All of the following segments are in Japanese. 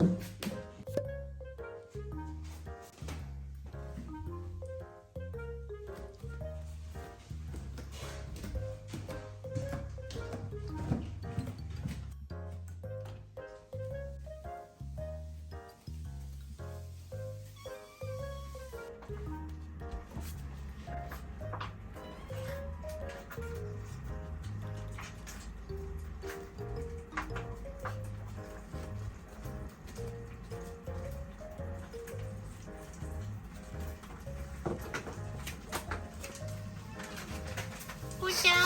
ぽちゃん、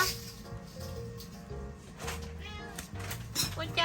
ぽちゃん。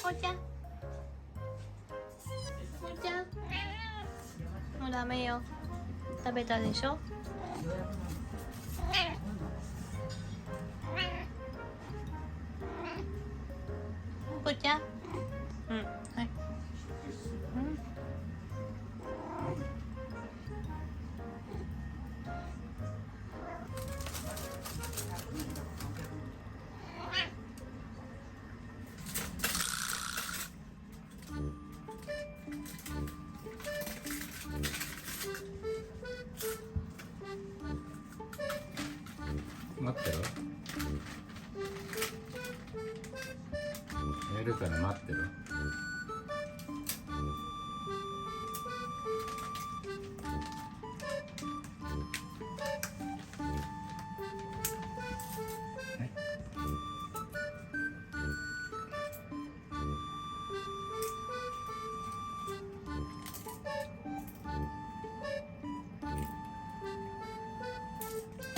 ぽちゃん、ぽちゃん、もうダメよ。食べたでしょ。ぽちゃん、うん、はい。待ってろ。寝るから待ってろ。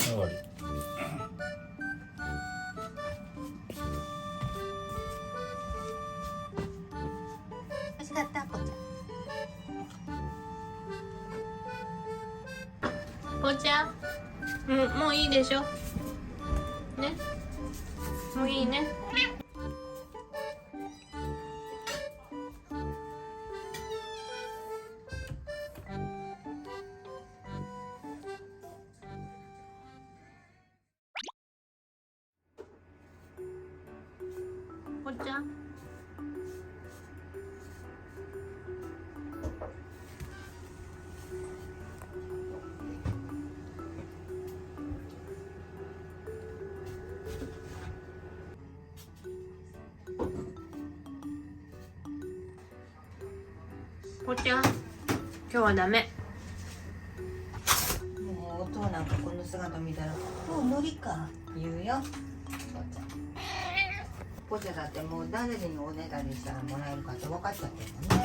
終わり。美味しかった、ぽちゃん。ぽちゃん、うん、もういいでしょ。ね、もういいね。ぽちゃん。ぽちゃん、今日はダメ。もう音なんかこの姿見たら「もう無理か」言うよ。ポチャだってもう誰におねだりしたらもらえるかって分かっちゃってるもんね。